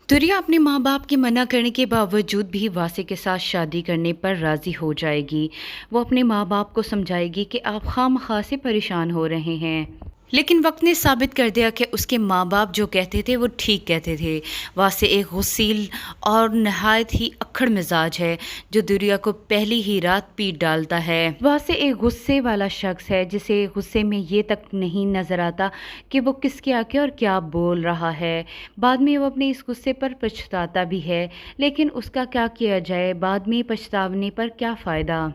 दुरिया अपने माँ बाप के मना करने के बावजूद भी वासे के साथ शादी करने पर राज़ी हो जाएगी। वो अपने माँ बाप को समझाएगी कि आप खामखा से परेशान हो रहे हैं। लेकिन वक्त ने साबित कर दिया कि उसके माँ बाप जो कहते थे वो ठीक कहते थे। वासे एक गुस्सील और नहायत ही अक्खड़ मिजाज है जो दुरिया को पहली ही रात पीट डालता है। वासे एक गुस्से वाला शख्स है जिसे गुस्से में ये तक नहीं नजर आता कि वो किसके आके और क्या बोल रहा है। बाद में वो अपने इस गुस्से पर पछताता भी है, लेकिन उसका क्या किया जाए, बाद में पछतावने पर क्या फ़ायदा।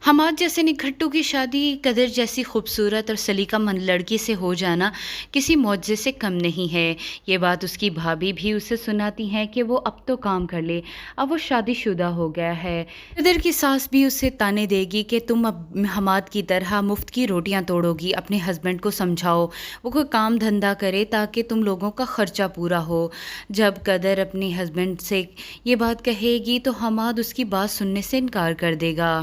हमाद जैसे निखट्टू की शादी कदर जैसी खूबसूरत और सलीकामंद लड़की से हो जाना किसी मौजज़े से कम नहीं है। ये बात उसकी भाभी भी उसे सुनाती हैं कि वो अब तो काम कर ले, अब वो शादीशुदा हो गया है। कदर की सास भी उसे ताने देगी कि तुम अब हमाद की तरह मुफ्त की रोटियां तोड़ोगी। अपने हस्बैंड को समझाओ वो कोई काम धंधा करे ताकि तुम लोगों का खर्चा पूरा हो। जब कदर अपने हस्बैंड से ये बात कहेगी तो हमाद उसकी बात सुनने से इनकार कर देगा।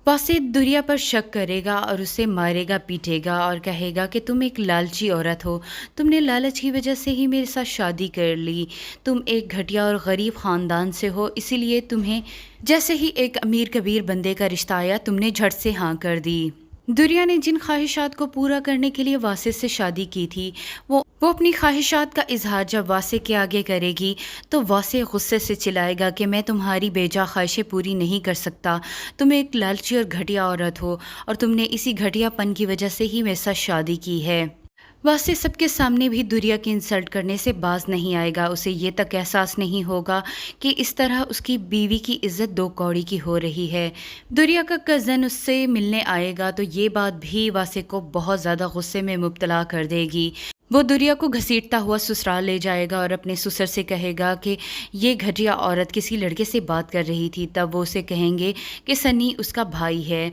वासे दुरिया पर शक करेगा और उसे मारेगा पीटेगा और कहेगा कि तुम एक लालची औरत हो, तुमने लालच की वजह से ही मेरे साथ शादी कर ली, तुम एक घटिया और गरीब ख़ानदान से हो, इसीलिए तुम्हें जैसे ही एक अमीर कबीर बंदे का रिश्ता आया तुमने झट से हाँ कर दी। दुरिया ने जिन ख्वाहिशात को पूरा करने के लिए वासे से शादी की थी, वो अपनी ख्वाहिशात का इजहार जब वासे के आगे करेगी तो वासे गुस्से से चिल्लाएगा कि मैं तुम्हारी बेजा ख्वाहिशें पूरी नहीं कर सकता, तुम एक लालची और घटिया औरत हो और तुमने इसी घटियापन की वजह से ही मेरे साथ शादी की है। वासे सबके सामने भी दुरिया की इंसल्ट करने से बाज नहीं आएगा। उसे ये तक एहसास नहीं होगा कि इस तरह उसकी बीवी की इज्जत दो कौड़ी की हो रही है। दुरिया का कज़न उससे मिलने आएगा तो ये बात भी वासे को बहुत ज़्यादा गुस्से में मुब्तला कर देगी। वो दुरिया को घसीटता हुआ ससुराल ले जाएगा और अपने ससुर से कहेगा कि ये घटिया औरत किसी लड़के से बात कर रही थी। तब वो उसे कहेंगे कि सनी उसका भाई है,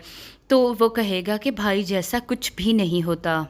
तो वो कहेगा कि भाई जैसा कुछ भी नहीं होता।